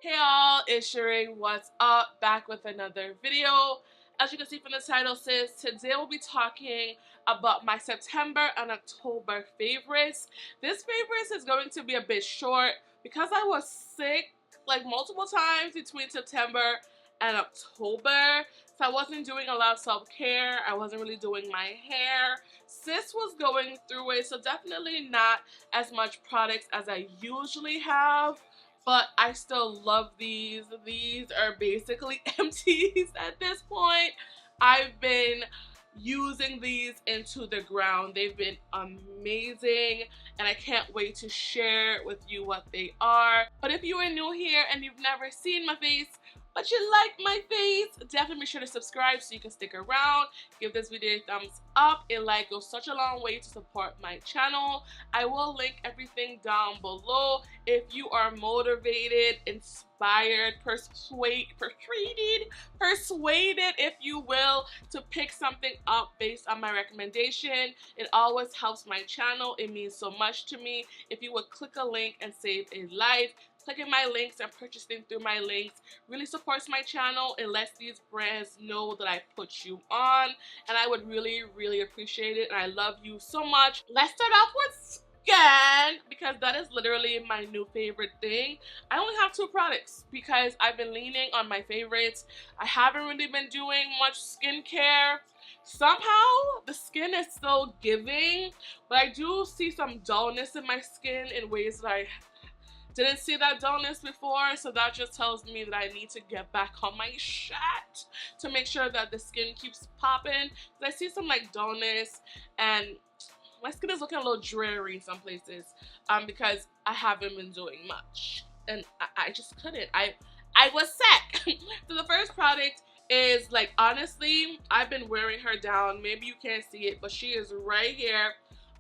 Hey all, it's SheRea. What's up? Back with another video. As you can see from the title, sis, today we'll be talking about my September and October favorites. This favorites is going to be a bit short because I was sick like multiple times between September and October. So I wasn't doing a lot of self-care. I wasn't really doing my hair. Sis was going through it, so definitely not as much products as I usually have. But I still love these. These are basically empties at this point. I've been using these into the ground. They've been amazing and I can't wait to share with you what they are. But if you are new here and you've never seen my face, but you like my face, definitely be sure to subscribe so you can stick around. Give this video a thumbs up. A like goes such a long way to support my channel. I will link everything down below. If you are motivated, inspired, persuaded, if you will, to pick something up based on my recommendation, it always helps my channel. It means so much to me. If you would click a link and save a life, clicking my links and purchasing through my links really supports my channel. It lets these brands know that I put you on, and I would really appreciate it, and I love you so much. Let's start off with skin, because that is literally my new favorite thing. I only have 2 products because I've been leaning on my favorites. I haven't really been doing much skincare. Somehow the skin is still giving, but I do see some dullness in my skin in ways that I didn't see that dullness before, so that just tells me that I need to get back on my shit to make sure that the skin keeps popping. I see some like dullness and my skin is looking a little dreary in some places because I haven't been doing much and I just couldn't. I was sick. So the first product is, like, honestly, I've been wearing her down. Maybe you can't see it, but she is right here,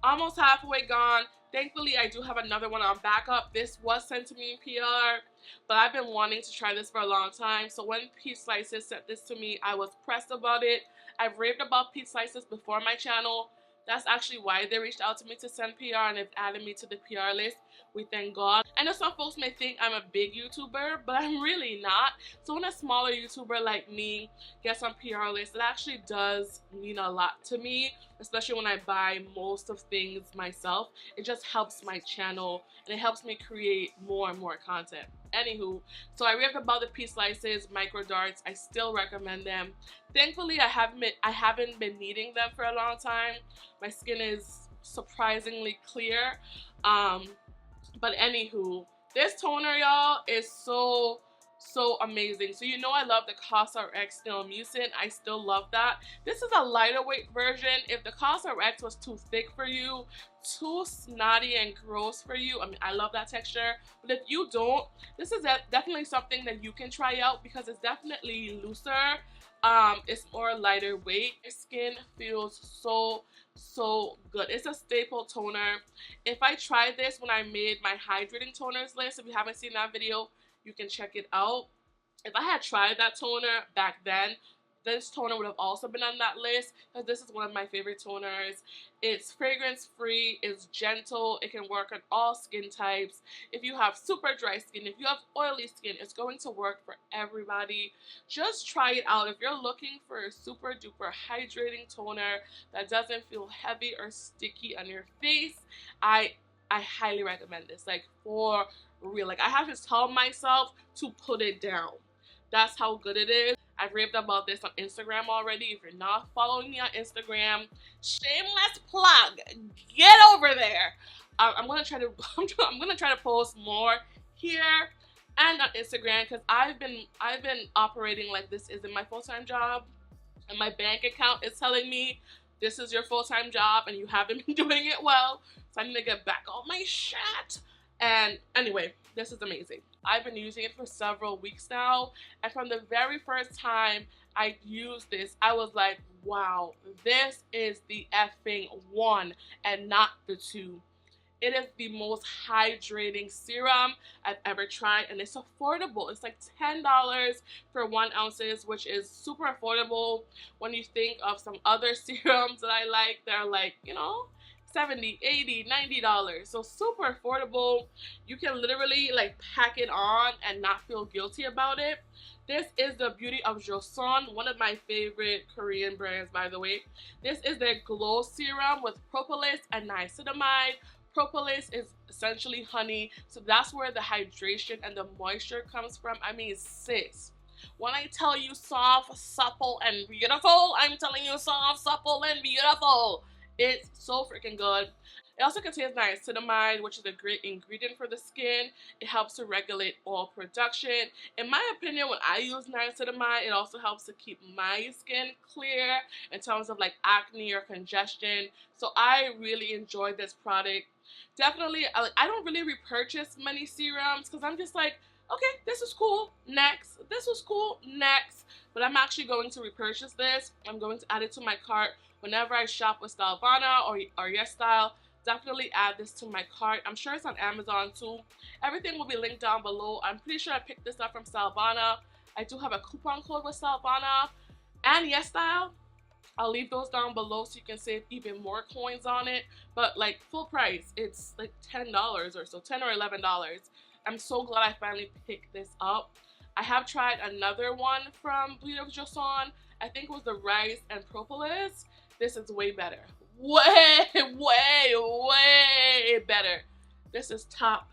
almost halfway gone. Thankfully, I do have another one on backup. This was sent to me in PR, but I've been wanting to try this for a long time. So when Peach Slices sent this to me, I was pressed about it. I've raved about Peach Slices before my channel. That's actually why they reached out to me to send PR, and they've added me to the PR list. We thank God. I know some folks may think I'm a big YouTuber, but I'm really not. So when a smaller YouTuber like me gets on PR list, it actually does mean a lot to me, especially when I buy most of things myself. It just helps my channel and it helps me create more and more content. Anywho, so I raved about the Peach Slices micro darts. I still recommend them. Thankfully, I haven't been needing them for a long time. My skin is surprisingly clear. But anywho, this toner, y'all, is so amazing. So you know I love the CosRX Steel Mucin. I still love that. This is a lighter weight version. If the CosRX was too thick for you, too snotty and gross for you, I mean, I love that texture. But if you don't, this is definitely something that you can try out because it's definitely looser. It's more lighter weight. Your skin feels so good. It's a staple toner. If I tried this when I made my hydrating toners list, if you haven't seen that video, you can check it out. If I had tried that toner back then, this toner would have also been on that list because this is one of my favorite toners. It's fragrance free, it's gentle, it can work on all skin types. If you have super dry skin, if you have oily skin, it's going to work for everybody. Just try it out. If you're looking for a super duper hydrating toner that doesn't feel heavy or sticky on your face, I highly recommend this, like, for real. Like, I have to tell myself to put it down. That's how good it is. I've raved about this on Instagram already. If you're not following me on Instagram, shameless plug, get over there. I'm gonna try to post more here and on Instagram because I've been operating like this isn't my full-time job, and my bank account is telling me this is your full-time job and you haven't been doing it well. So I need to get back on my shit. And anyway, this is amazing. I've been using it for several weeks now, and from the very first time I used this, I was like, wow, this is the effing one and not the 2. It is the most hydrating serum I've ever tried, and it's affordable. It's like $10 for 1 ounce, which is super affordable when you think of some other serums that I like. They're like, you know, $70, $80, $90. So super affordable. You can literally like pack it on and not feel guilty about it. This is the Beauty of Josean, one of my favorite Korean brands, by the way. This is their glow serum with propolis and niacinamide. Propolis is essentially honey, so that's where the hydration and the moisture comes from. I mean, sis, when I tell you soft, supple, and beautiful, I'm telling you soft, supple, and beautiful. It's so freaking good. It also contains niacinamide, which is a great ingredient for the skin. It helps to regulate oil production. In my opinion, when I use niacinamide, it also helps to keep my skin clear in terms of like acne or congestion. So I really enjoyed this product. Definitely, I don't really repurchase many serums because I'm just like, okay, this is cool, next. This was cool, next. But I'm actually going to repurchase this. I'm going to add it to my cart whenever I shop with Stylevana or YesStyle. Definitely add this to my cart. I'm sure it's on Amazon too. Everything will be linked down below. I'm pretty sure I picked this up from Stylevana. I do have a coupon code with Stylevana and YesStyle. I'll leave those down below so you can save even more coins on it. But like full price, it's like $10 or so, $10 or $11. I'm so glad I finally picked this up. I have tried another one from Beauty of Josean. I think it was the rice and propolis. This is way better. Way better. This is top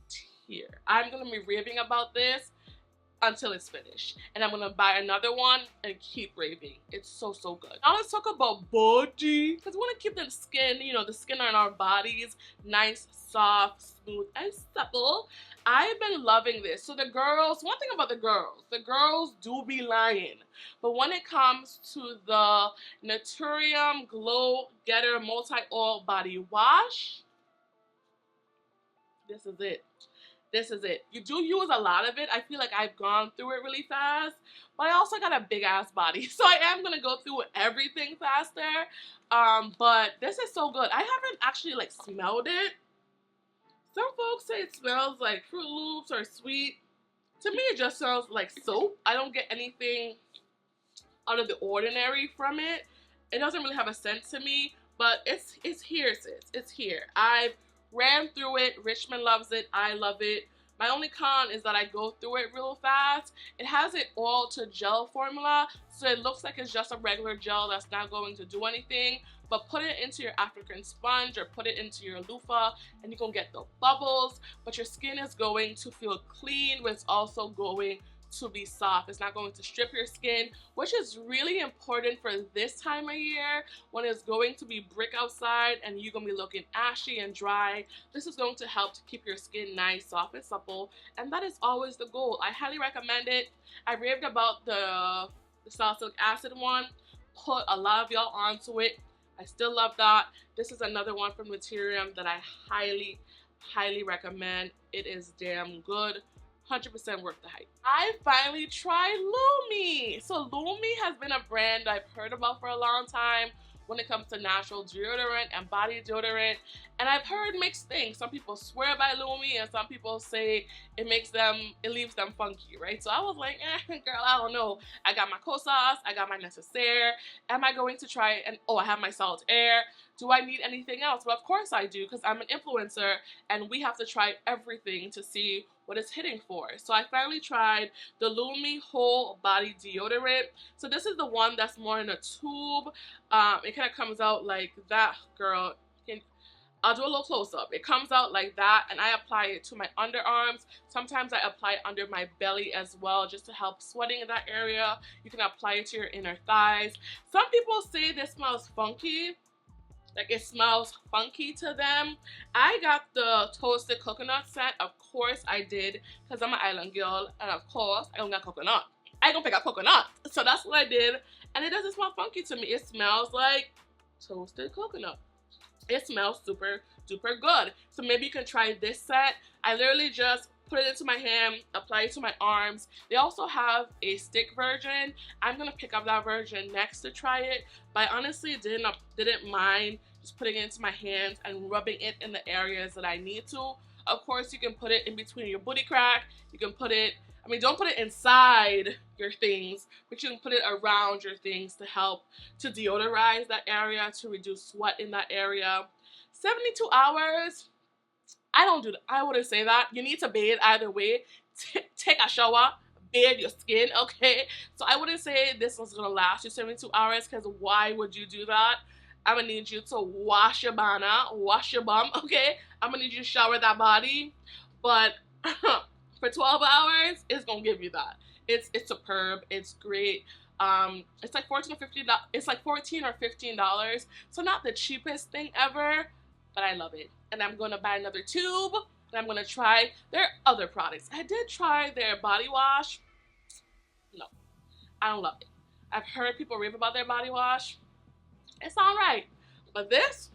tier. I'm going to be raving about this until it's finished. And I'm going to buy another one and keep raving. It's so, so good. Now let's talk about body. Because we want to keep the skin, you know, the skin on our bodies nice, soft, smooth, and supple. I've been loving this. So the girls, one thing about the girls do be lying. But when it comes to the Naturium Glow Getter Multi-Oil Body Wash, this is it. This is it. You do use a lot of it. I feel like I've gone through it really fast, but I also got a big ass body, so I am gonna go through everything faster. But this is so good. I haven't actually like smelled it. Some folks say it smells like Fruit Loops or sweet. To me, it just smells like soap. I don't get anything out of the ordinary from it. It doesn't really have a scent to me, but it's here, sis. It's here. I've ran through it. Richmond loves it. I love it. My only con is that I go through it real fast. It has an oil to gel formula, so it looks like it's just a regular gel that's not going to do anything. But put it into your African sponge or put it into your loofah and you're going to get the bubbles. But your skin is going to feel clean, but it's also going to be soft. It's not going to strip your skin, which is really important for this time of year when it's going to be brick outside and you're going to be looking ashy and dry. This is going to help to keep your skin nice, soft, and supple. And that is always the goal. I highly recommend it. I raved about the salicylic acid one. Put a lot of y'all onto it. I still love that. This is another one from Naturium that I highly, highly recommend. It is damn good. 100% worth the hype. I finally tried Lume. So Lume has been a brand I've heard about for a long time when it comes to natural deodorant and body deodorant. And I've heard mixed things. Some people swear by Lume and some people say it leaves them funky, right? So I was like, girl, I don't know. I got my Cosas, I got my Necessaire. Am I going to try and, oh, I have my Salt Air. Do I need anything else? Well, of course I do, because I'm an influencer and we have to try everything to see what it's hitting for. So I finally tried the Lume Whole Body Deodorant. So this is the one that's more in a tube. It kind of comes out like that, girl. I'll do a little close-up. It comes out like that, and I apply it to my underarms. Sometimes I apply it under my belly as well, just to help sweating in that area. You can apply it to your inner thighs. Some people say this smells funky. Like it smells funky to them. I got the toasted coconut scent. Of course I did, because I'm an island girl, and of course I don't got coconut. I don't pick up coconut. So that's what I did, and it doesn't smell funky to me. It smells like toasted coconut. It smells super duper good. So maybe you can try this set. I literally just put it into my hand, apply it to my arms. They also have a stick version. I'm gonna pick up that version next to try it, but I honestly didn't mind just putting it into my hands and rubbing it in the areas that I need to. Of course, you can put it in between your booty crack. You can put it, I mean, don't put it inside your things, but you can put it around your things to help to deodorize that area, to reduce sweat in that area. 72 hours, I don't do that. I wouldn't say that. You need to bathe either way. Take a shower, bathe your skin, okay? So I wouldn't say this was gonna last you 72 hours, because why would you do that? I'm gonna need you to wash your bana, wash your bum, okay? I'm gonna need you to shower that body. But for 12 hours, it's gonna give you that. It's superb. It's great. It's like $14 or $15. It's like $14 or $15. So not the cheapest thing ever, but I love it. And I'm gonna buy another tube. And I'm gonna try their other products. I did try their body wash. No, I don't love it. I've heard people rave about their body wash. It's all right, but this,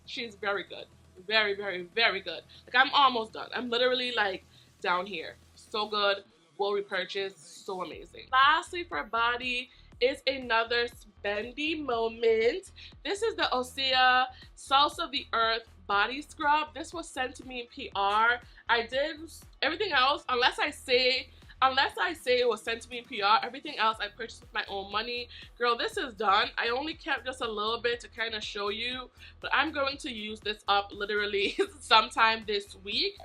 she's very good. Very, very, very good. Like, I'm almost done. I'm literally like down here. So good. Will repurchase. So amazing. Lastly, for body is another spendy moment. This is the Osea Salsa of the Earth body scrub. This was sent to me in PR. I did everything else, unless I say it was sent to me in PR, everything else I purchased with my own money. Girl, this is done. I only kept just a little bit to kind of show you, but I'm going to use this up literally sometime this week.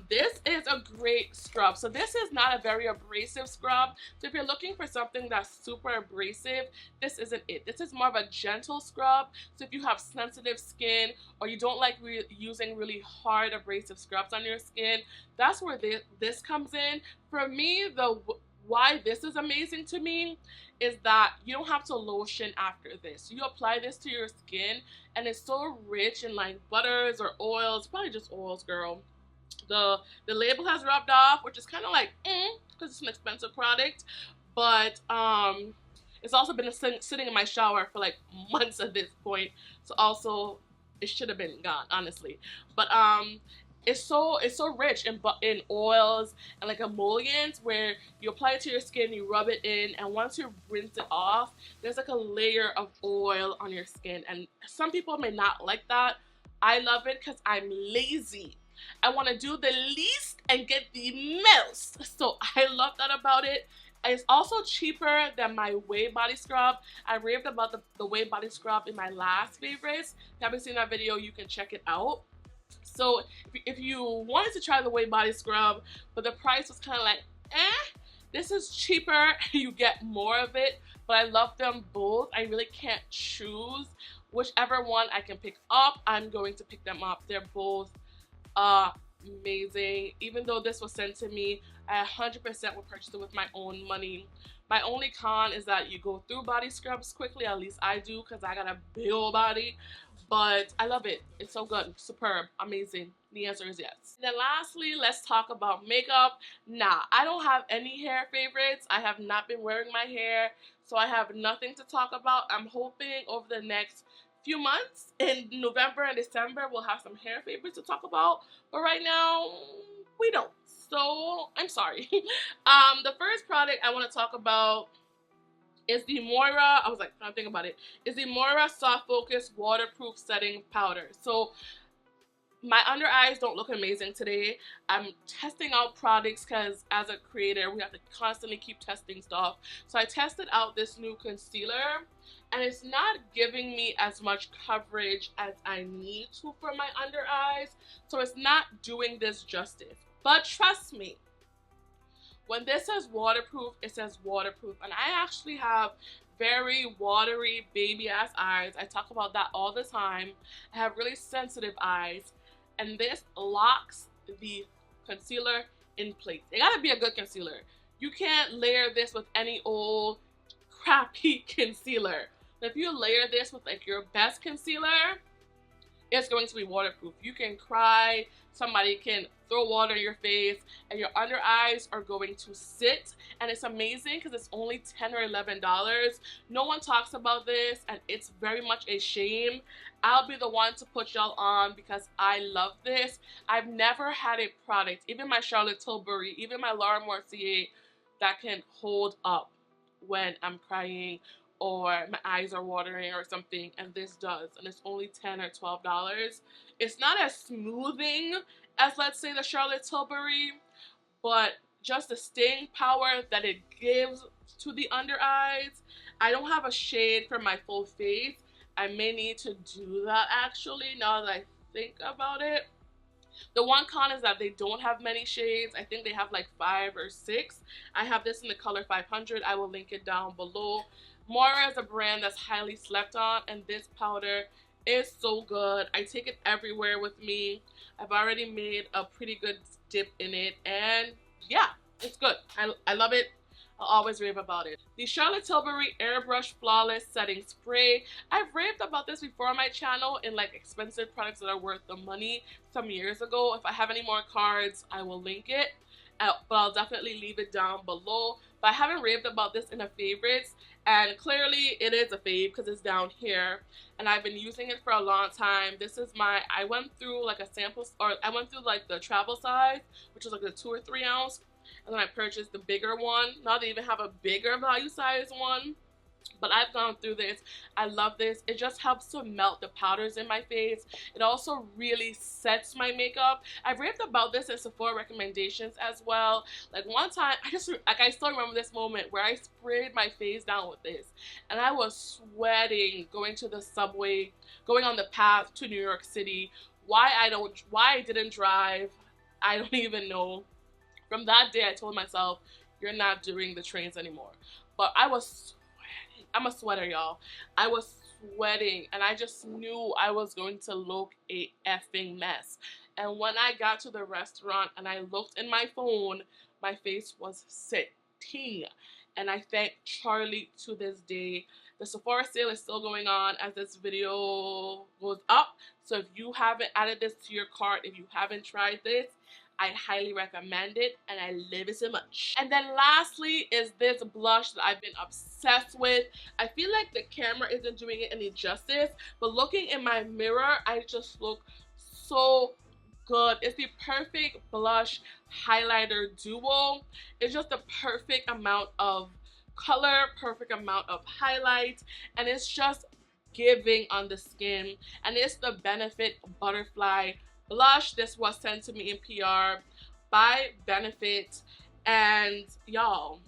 This is a great scrub. So this is not a very abrasive scrub. So if you're looking for something that's super abrasive, this isn't it. This is more of a gentle scrub. So if you have sensitive skin, or you don't like using really hard abrasive scrubs on your skin, that's where this comes in. For me, why this is amazing to me is that you don't have to lotion after this. You apply this to your skin, and it's so rich in like butters or oils. Probably just oils, girl. The label has rubbed off, which is kind of like, because it's an expensive product. But it's also been sitting in my shower for like months at this point. So also, it should have been gone, honestly. But it's so rich in oils and like emollients, where you apply it to your skin, you rub it in, and once you rinse it off, there's like a layer of oil on your skin. And some people may not like that. I love it because I'm lazy. I want to do the least and get the most. So I love that about it. It's also cheaper than my Way body scrub. I raved about the Way body scrub in my last favorites. If you haven't seen that video, you can check it out. So if you wanted to try the Way body scrub, but the price was kind of like, this is cheaper. You get more of it, but I love them both. I really can't choose. Whichever one I can pick up, I'm going to pick them up. They're both amazing. Even though this was sent to me, I 100% would purchase it with my own money. My only con is that you go through body scrubs quickly. At least I do, because I got a big old body. But I love it. It's so good. Superb. Amazing. The answer is yes. And then lastly, let's talk about makeup. Nah, I don't have any hair favorites. I have not been wearing my hair, so I have nothing to talk about. I'm hoping over the next few months, in November and December, we'll have some hair favorites to talk about. But right now, we don't. So I'm sorry. The first product I want to talk about is the Moira. I was like, I'm thinking about it. Is the Moira Soft Focus Waterproof Setting Powder. So my under eyes don't look amazing today. I'm testing out products because as a creator, we have to constantly keep testing stuff. So I tested out this new concealer, and it's not giving me as much coverage as I need to for my under eyes. So it's not doing this justice. But trust me, when this says waterproof, it says waterproof. And I actually have very watery baby ass eyes. I talk about that all the time. I have really sensitive eyes. And this locks the concealer in place. It gotta be a good concealer. You can't layer this with any old crappy concealer. If you layer this with like your best concealer, it's going to be waterproof. You can cry, somebody can throw water in your face, and your under eyes are going to sit. And it's amazing because it's only $10 or $11. No one talks about this, and it's very much a shame. I'll be the one to put y'all on because I love this. I've never had a product, even my Charlotte Tilbury, even my Laura Mercier, that can hold up when I'm crying or my eyes are watering or something, and this does, and it's only $10 or $12. It's not as smoothing as, let's say, the Charlotte Tilbury, but just the staying power that it gives to the under eyes. I don't have a shade for my full face. I may need to do that actually now that I think about it. The one con is that they don't have many shades. I think they have like 5 or 6. I have this in the color 500. I will link it down below. Moira is a brand that's highly slept on, and this powder is so good. I take it everywhere with me. I've already made a pretty good dip in it, and yeah, it's good. I love it. I'll always rave about it. The Charlotte Tilbury Airbrush Flawless Setting Spray. I've raved about this before on my channel in like expensive products that are worth the money some years ago. If I have any more cards, I will link it. But I'll definitely leave it down below. But I haven't raved about this in a favorites, and clearly it is a fave because it's down here, and I've been using it for a long time. This is my, I went through like a sample, or I went through like the travel size, which is like a 2 or 3 ounce, and then I purchased the bigger one. Now they even have a bigger value size one. But I've gone through this. I love this. It just helps to melt the powders in my face. It also really sets my makeup. I've raved about this in Sephora recommendations as well. Like one time, I still remember this moment where I sprayed my face down with this, and I was sweating going to the subway, going on the path to New York City. Why I didn't drive, I don't even know. From that day, I told myself, you're not doing the trains anymore. But I was I'm a sweater, y'all. I was sweating, and I just knew I was going to look a effing mess. And when I got to the restaurant and I looked in my phone, my face was sitting. And I thank Charlie to this day. The Sephora sale is still going on as this video goes up. So if you haven't added this to your cart, if you haven't tried this, I highly recommend it, and I love it so much. And then lastly is this blush that I've been obsessed with. I feel like the camera isn't doing it any justice, but looking in my mirror, I just look so good. It's the perfect blush highlighter duo. It's just the perfect amount of color, perfect amount of highlight, and it's just giving on the skin. And it's the Benefit Butterfly blush. This was sent to me in PR by Benefit, and y'all,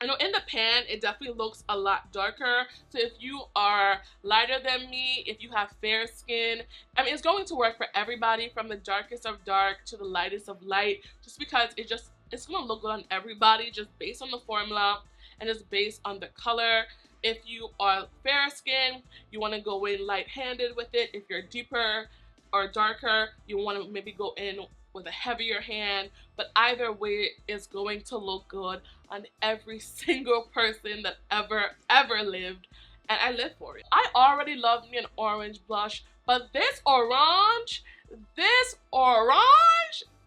I know in the pan it definitely looks a lot darker. So if you are lighter than me, if you have fair skin, I mean, it's going to work for everybody, from the darkest of dark to the lightest of light, just because it's gonna look good on everybody, just based on the formula and just based on the color. If you are fair skin, you want to go in light-handed with it. If you're deeper or darker, you want to maybe go in with a heavier hand. But either way, it's going to look good on every single person that ever lived, and I live for it. I already love me an orange blush, but this orange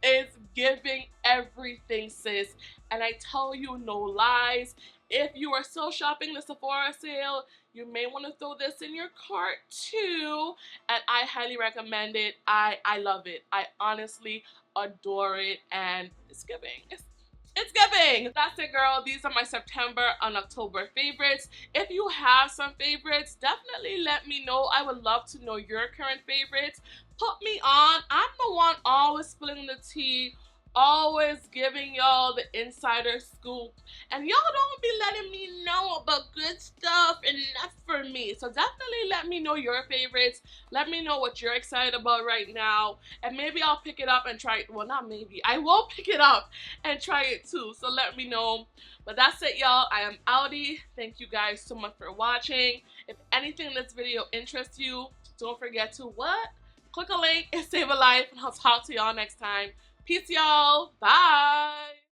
is giving everything, sis. And I tell you no lies, if you are still shopping the Sephora sale, you may want to throw this in your cart too, and I highly recommend it. I love it. I honestly adore it, and it's giving. It's giving. That's it, girl. These are my September and October favorites. If you have some favorites, definitely let me know. I would love to know your current favorites. Put me on. I'm the one always spilling the tea, always giving y'all the insider scoop, and y'all don't be letting me know about good stuff enough for me. So definitely let me know your favorites. Let me know what you're excited about right now, and maybe I'll pick it up and try it. Well, not maybe, I will pick it up and try it too, so let me know. But that's it, y'all. I am outie. Thank you guys so much for watching. If anything in this video interests you, don't forget to what? Click a link and save a life, and I'll talk to y'all next time. Peace, y'all. Bye.